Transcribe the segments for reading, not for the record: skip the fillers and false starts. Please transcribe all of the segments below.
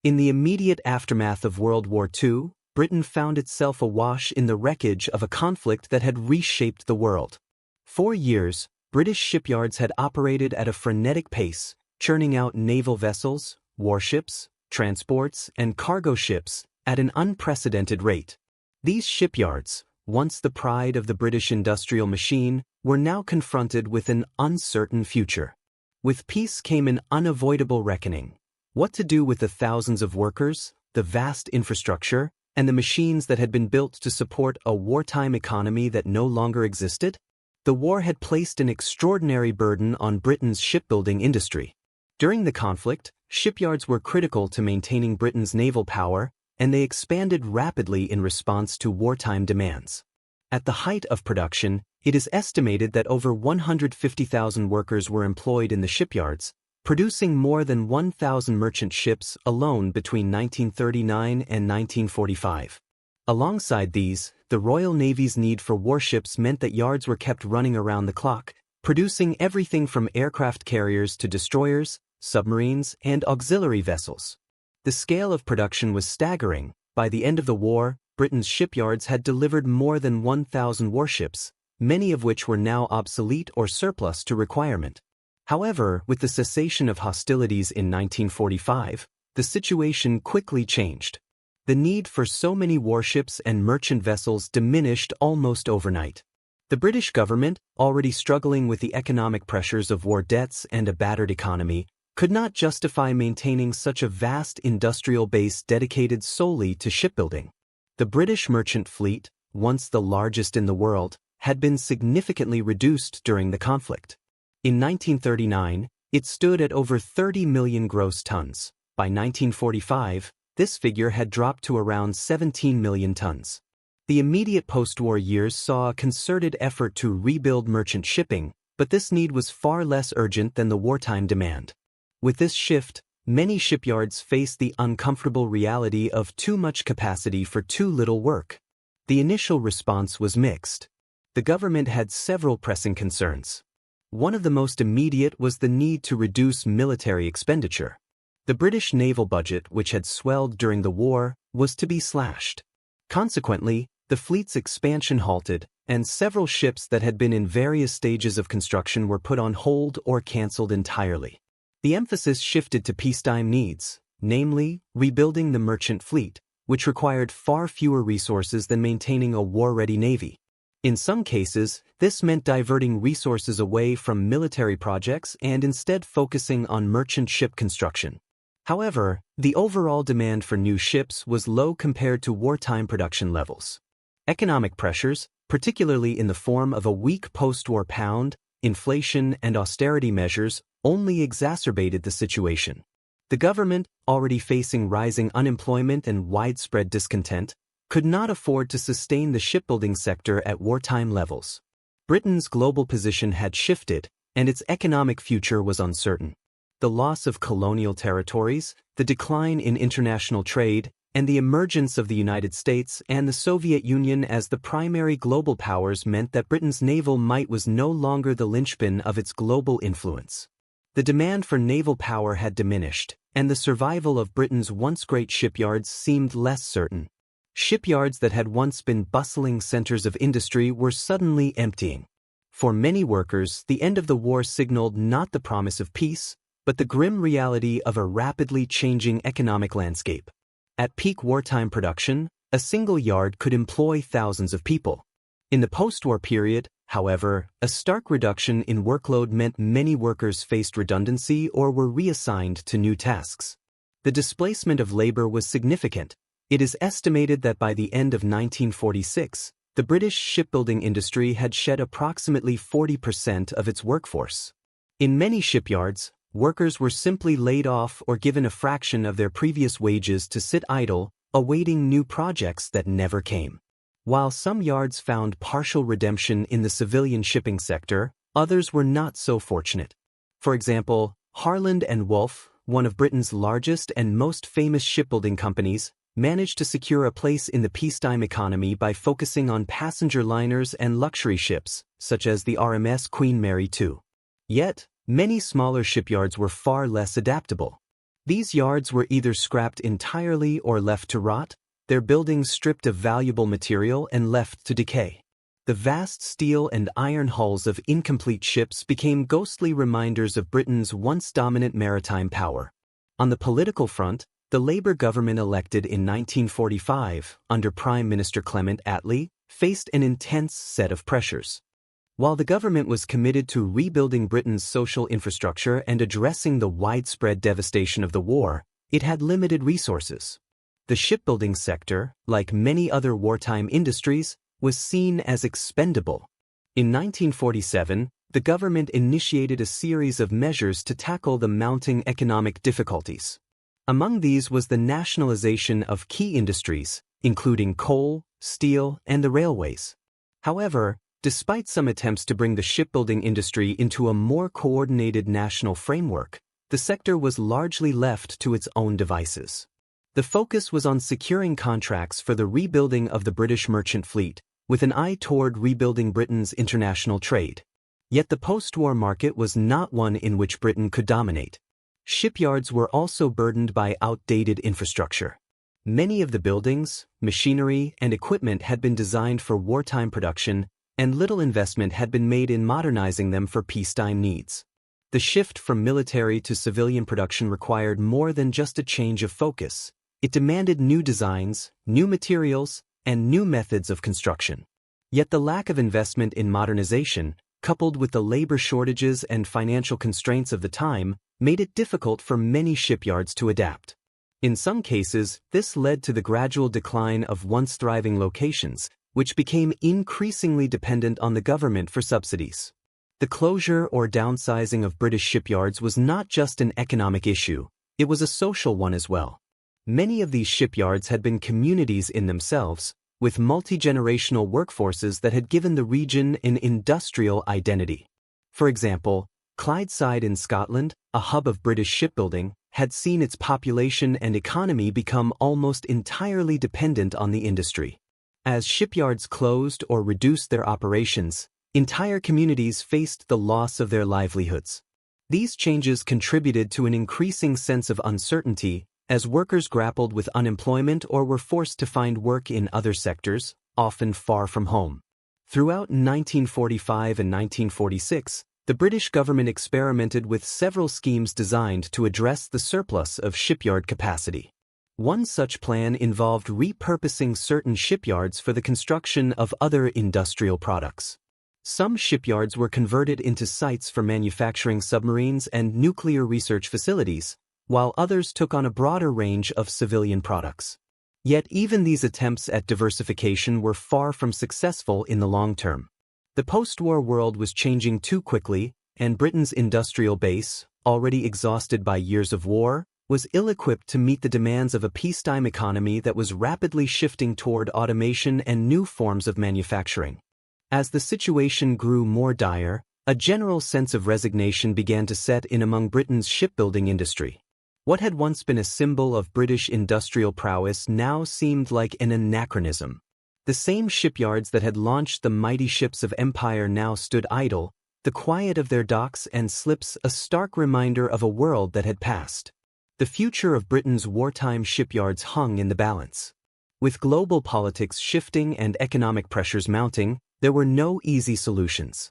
In the immediate aftermath of World War II, Britain found itself awash in the wreckage of a conflict that had reshaped the world. For years, British shipyards had operated at a frenetic pace, churning out naval vessels, warships, transports, and cargo ships at an unprecedented rate. These shipyards, once the pride of the British industrial machine, were now confronted with an uncertain future. With peace came an unavoidable reckoning. What to do with the thousands of workers, the vast infrastructure, and the machines that had been built to support a wartime economy that no longer existed? The war had placed an extraordinary burden on Britain's shipbuilding industry. During the conflict, shipyards were critical to maintaining Britain's naval power, and they expanded rapidly in response to wartime demands. At the height of production, it is estimated that over 150,000 workers were employed in the shipyards, producing more than 1,000 merchant ships alone between 1939 and 1945. Alongside these, the Royal Navy's need for warships meant that yards were kept running around the clock, producing everything from aircraft carriers to destroyers, submarines, and auxiliary vessels. The scale of production was staggering. By the end of the war, Britain's shipyards had delivered more than 1,000 warships, many of which were now obsolete or surplus to requirement. However, with the cessation of hostilities in 1945, the situation quickly changed. The need for so many warships and merchant vessels diminished almost overnight. The British government, already struggling with the economic pressures of war debts and a battered economy, could not justify maintaining such a vast industrial base dedicated solely to shipbuilding. The British merchant fleet, once the largest in the world, had been significantly reduced during the conflict. In 1939, it stood at over 30 million gross tons. By 1945, this figure had dropped to around 17 million tons. The immediate post-war years saw a concerted effort to rebuild merchant shipping, but this need was far less urgent than the wartime demand. With this shift, many shipyards faced the uncomfortable reality of too much capacity for too little work. The initial response was mixed. The government had several pressing concerns. One of the most immediate was the need to reduce military expenditure. The British naval budget, which had swelled during the war, was to be slashed. Consequently, the fleet's expansion halted, and several ships that had been in various stages of construction were put on hold or cancelled entirely. The emphasis shifted to peacetime needs, namely, rebuilding the merchant fleet, which required far fewer resources than maintaining a war-ready navy. In some cases, this meant diverting resources away from military projects and instead focusing on merchant ship construction. However, the overall demand for new ships was low compared to wartime production levels. Economic pressures, particularly in the form of a weak post-war pound, inflation, and austerity measures, only exacerbated the situation. The government, already facing rising unemployment and widespread discontent, could not afford to sustain the shipbuilding sector at wartime levels. Britain's global position had shifted, and its economic future was uncertain. The loss of colonial territories, the decline in international trade, and the emergence of the United States and the Soviet Union as the primary global powers meant that Britain's naval might was no longer the linchpin of its global influence. The demand for naval power had diminished, and the survival of Britain's once great shipyards seemed less certain. Shipyards that had once been bustling centers of industry were suddenly emptying. For many workers, the end of the war signaled not the promise of peace, but the grim reality of a rapidly changing economic landscape. At peak wartime production, a single yard could employ thousands of people. In the post-war period, however, a stark reduction in workload meant many workers faced redundancy or were reassigned to new tasks. The displacement of labor was significant. It is estimated that by the end of 1946, the British shipbuilding industry had shed approximately 40% of its workforce. In many shipyards, workers were simply laid off or given a fraction of their previous wages to sit idle, awaiting new projects that never came. While some yards found partial redemption in the civilian shipping sector, others were not so fortunate. For example, Harland and Wolff, one of Britain's largest and most famous shipbuilding companies, managed to secure a place in the peacetime economy by focusing on passenger liners and luxury ships, such as the RMS Queen Mary II. Yet, many smaller shipyards were far less adaptable. These yards were either scrapped entirely or left to rot, their buildings stripped of valuable material and left to decay. The vast steel and iron hulls of incomplete ships became ghostly reminders of Britain's once dominant maritime power. On the political front, the Labour government elected in 1945, under Prime Minister Clement Attlee, faced an intense set of pressures. While the government was committed to rebuilding Britain's social infrastructure and addressing the widespread devastation of the war, it had limited resources. The shipbuilding sector, like many other wartime industries, was seen as expendable. In 1947, the government initiated a series of measures to tackle the mounting economic difficulties. Among these was the nationalization of key industries, including coal, steel, and the railways. However, despite some attempts to bring the shipbuilding industry into a more coordinated national framework, the sector was largely left to its own devices. The focus was on securing contracts for the rebuilding of the British merchant fleet, with an eye toward rebuilding Britain's international trade. Yet the post-war market was not one in which Britain could dominate. Shipyards were also burdened by outdated infrastructure. Many of the buildings, machinery, and equipment had been designed for wartime production, and little investment had been made in modernizing them for peacetime needs. The shift from military to civilian production required more than just a change of focus. It demanded new designs, new materials, and new methods of construction. Yet the lack of investment in modernization, coupled with the labor shortages and financial constraints of the time, made it difficult for many shipyards to adapt. In some cases, this led to the gradual decline of once thriving locations, which became increasingly dependent on the government for subsidies. The closure or downsizing of British shipyards was not just an economic issue, it was a social one as well. Many of these shipyards had been communities in themselves, with multi-generational workforces that had given the region an industrial identity. For example, Clydeside in Scotland, a hub of British shipbuilding, had seen its population and economy become almost entirely dependent on the industry. As shipyards closed or reduced their operations, entire communities faced the loss of their livelihoods. These changes contributed to an increasing sense of uncertainty as workers grappled with unemployment or were forced to find work in other sectors, often far from home. Throughout 1945 and 1946, the British government experimented with several schemes designed to address the surplus of shipyard capacity. One such plan involved repurposing certain shipyards for the construction of other industrial products. Some shipyards were converted into sites for manufacturing submarines and nuclear research facilities, while others took on a broader range of civilian products. Yet even these attempts at diversification were far from successful in the long term. The post-war world was changing too quickly, and Britain's industrial base, already exhausted by years of war, was ill-equipped to meet the demands of a peacetime economy that was rapidly shifting toward automation and new forms of manufacturing. As the situation grew more dire, a general sense of resignation began to set in among Britain's shipbuilding industry. What had once been a symbol of British industrial prowess now seemed like an anachronism. The same shipyards that had launched the mighty ships of empire now stood idle, the quiet of their docks and slips a stark reminder of a world that had passed. The future of Britain's wartime shipyards hung in the balance. With global politics shifting and economic pressures mounting, there were no easy solutions.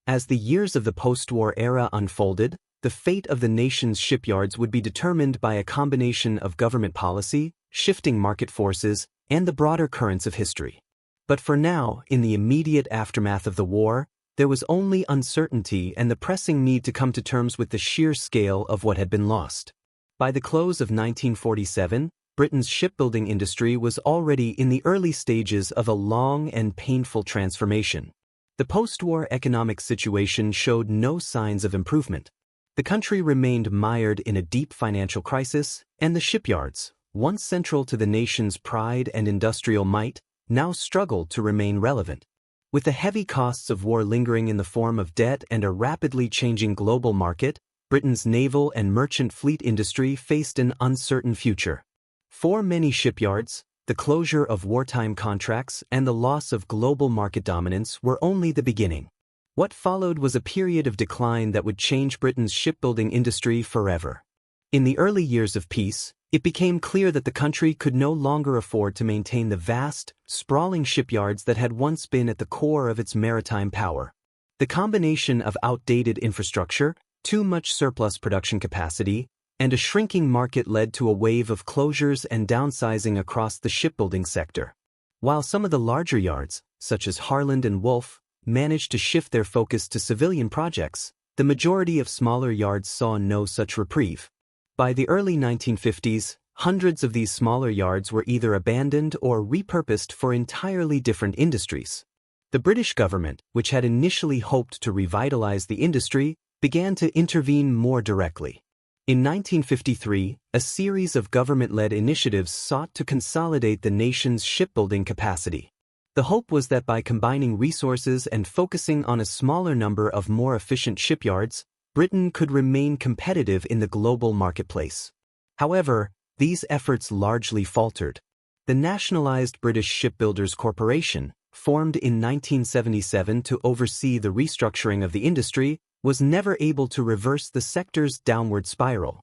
As the years of the post-war era unfolded, the fate of the nation's shipyards would be determined by a combination of government policy, shifting market forces, and the broader currents of history. But for now, in the immediate aftermath of the war, there was only uncertainty and the pressing need to come to terms with the sheer scale of what had been lost. By the close of 1947, Britain's shipbuilding industry was already in the early stages of a long and painful transformation. The post-war economic situation showed no signs of improvement. The country remained mired in a deep financial crisis, and the shipyards, once central to the nation's pride and industrial might, now struggled to remain relevant. With the heavy costs of war lingering in the form of debt and a rapidly changing global market, Britain's naval and merchant fleet industry faced an uncertain future. For many shipyards, the closure of wartime contracts and the loss of global market dominance were only the beginning. What followed was a period of decline that would change Britain's shipbuilding industry forever. In the early years of peace, it became clear that the country could no longer afford to maintain the vast, sprawling shipyards that had once been at the core of its maritime power. The combination of outdated infrastructure, too much surplus production capacity, and a shrinking market led to a wave of closures and downsizing across the shipbuilding sector. While some of the larger yards, such as Harland and Wolff, managed to shift their focus to civilian projects, the majority of smaller yards saw no such reprieve. By the early 1950s, hundreds of these smaller yards were either abandoned or repurposed for entirely different industries. The British government, which had initially hoped to revitalize the industry, began to intervene more directly. In 1953, a series of government-led initiatives sought to consolidate the nation's shipbuilding capacity. The hope was that by combining resources and focusing on a smaller number of more efficient shipyards, Britain could remain competitive in the global marketplace. However, these efforts largely faltered. The nationalized British Shipbuilders Corporation, formed in 1977 to oversee the restructuring of the industry, was never able to reverse the sector's downward spiral.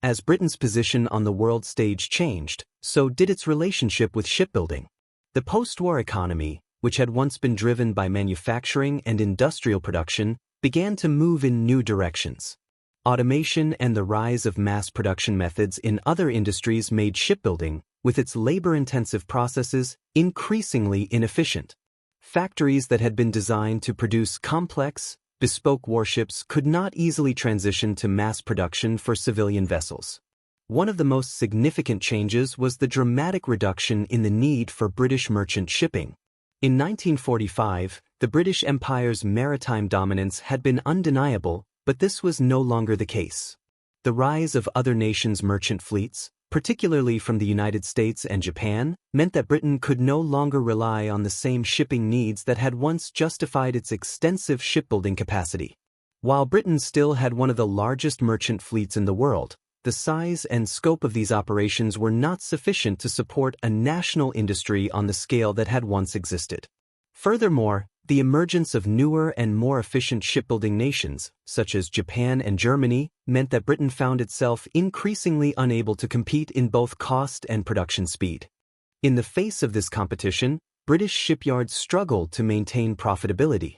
As Britain's position on the world stage changed, so did its relationship with shipbuilding. The post-war economy, which had once been driven by manufacturing and industrial production, began to move in new directions. Automation and the rise of mass production methods in other industries made shipbuilding, with its labor-intensive processes, increasingly inefficient. Factories that had been designed to produce complex, bespoke warships could not easily transition to mass production for civilian vessels. One of the most significant changes was the dramatic reduction in the need for British merchant shipping. In 1945, the British Empire's maritime dominance had been undeniable, but this was no longer the case. The rise of other nations' merchant fleets, particularly from the United States and Japan, meant that Britain could no longer rely on the same shipping needs that had once justified its extensive shipbuilding capacity. While Britain still had one of the largest merchant fleets in the world, the size and scope of these operations were not sufficient to support a national industry on the scale that had once existed. Furthermore, the emergence of newer and more efficient shipbuilding nations, such as Japan and Germany, meant that Britain found itself increasingly unable to compete in both cost and production speed. In the face of this competition, British shipyards struggled to maintain profitability.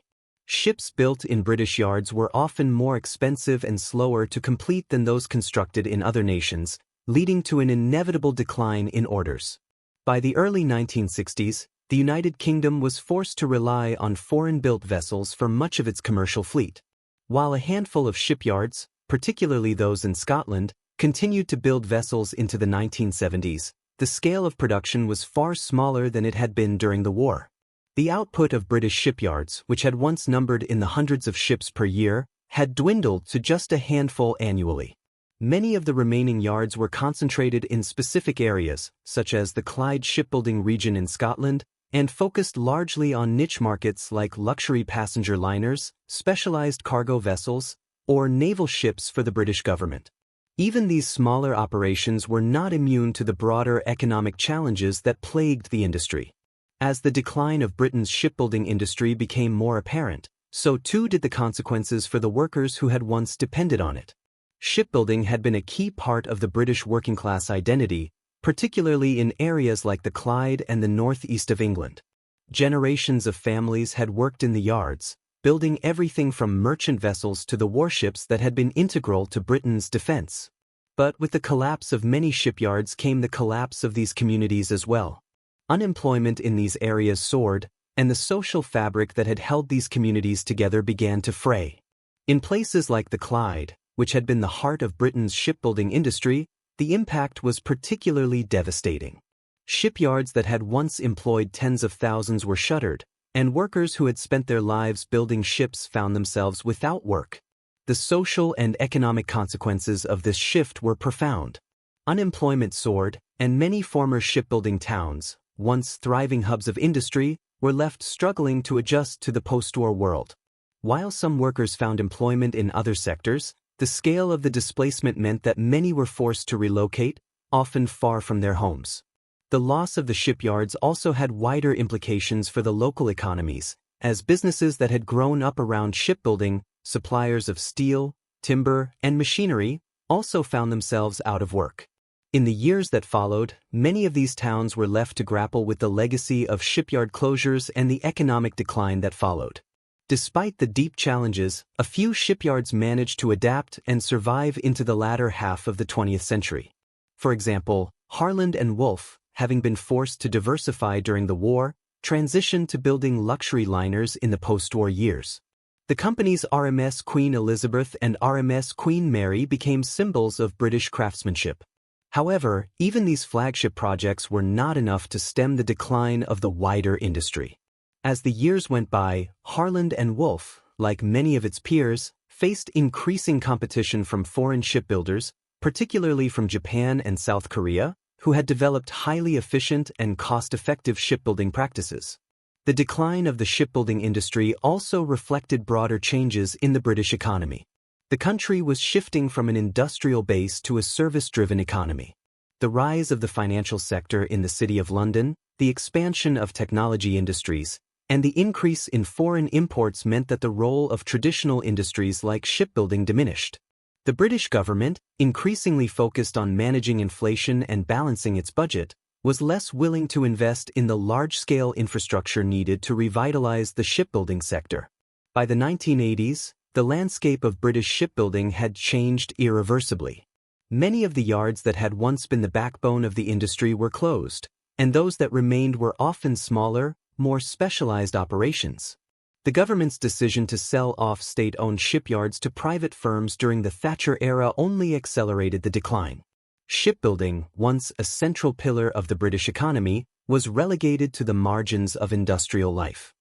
Ships built in British yards were often more expensive and slower to complete than those constructed in other nations, leading to an inevitable decline in orders. By the early 1960s, the United Kingdom was forced to rely on foreign-built vessels for much of its commercial fleet. While a handful of shipyards, particularly those in Scotland, continued to build vessels into the 1970s, the scale of production was far smaller than it had been during the war. The output of British shipyards, which had once numbered in the hundreds of ships per year, had dwindled to just a handful annually. Many of the remaining yards were concentrated in specific areas, such as the Clyde shipbuilding region in Scotland, and focused largely on niche markets like luxury passenger liners, specialized cargo vessels, or naval ships for the British government. Even these smaller operations were not immune to the broader economic challenges that plagued the industry. As the decline of Britain's shipbuilding industry became more apparent, so too did the consequences for the workers who had once depended on it. Shipbuilding had been a key part of the British working-class identity, particularly in areas like the Clyde and the northeast of England. Generations of families had worked in the yards, building everything from merchant vessels to the warships that had been integral to Britain's defense. But with the collapse of many shipyards came the collapse of these communities as well. Unemployment in these areas soared, and the social fabric that had held these communities together began to fray. In places like the Clyde, which had been the heart of Britain's shipbuilding industry, the impact was particularly devastating. Shipyards that had once employed tens of thousands were shuttered, and workers who had spent their lives building ships found themselves without work. The social and economic consequences of this shift were profound. Unemployment soared, and many former shipbuilding towns, once thriving hubs of industry, were left struggling to adjust to the post-war world. While some workers found employment in other sectors, the scale of the displacement meant that many were forced to relocate, often far from their homes. The loss of the shipyards also had wider implications for the local economies, as businesses that had grown up around shipbuilding, suppliers of steel, timber, and machinery, also found themselves out of work. In the years that followed, many of these towns were left to grapple with the legacy of shipyard closures and the economic decline that followed. Despite the deep challenges, a few shipyards managed to adapt and survive into the latter half of the 20th century. For example, Harland and Wolff, having been forced to diversify during the war, transitioned to building luxury liners in the post-war years. The company's RMS Queen Elizabeth and RMS Queen Mary became symbols of British craftsmanship. However, even these flagship projects were not enough to stem the decline of the wider industry. As the years went by, Harland and Wolff, like many of its peers, faced increasing competition from foreign shipbuilders, particularly from Japan and South Korea, who had developed highly efficient and cost-effective shipbuilding practices. The decline of the shipbuilding industry also reflected broader changes in the British economy. The country was shifting from an industrial base to a service-driven economy. The rise of the financial sector in the City of London, the expansion of technology industries, and the increase in foreign imports meant that the role of traditional industries like shipbuilding diminished. The British government, increasingly focused on managing inflation and balancing its budget, was less willing to invest in the large-scale infrastructure needed to revitalize the shipbuilding sector. By the 1980s, the landscape of British shipbuilding had changed irreversibly. Many of the yards that had once been the backbone of the industry were closed, and those that remained were often smaller, more specialized operations. The government's decision to sell off state-owned shipyards to private firms during the Thatcher era only accelerated the decline. Shipbuilding, once a central pillar of the British economy, was relegated to the margins of industrial life.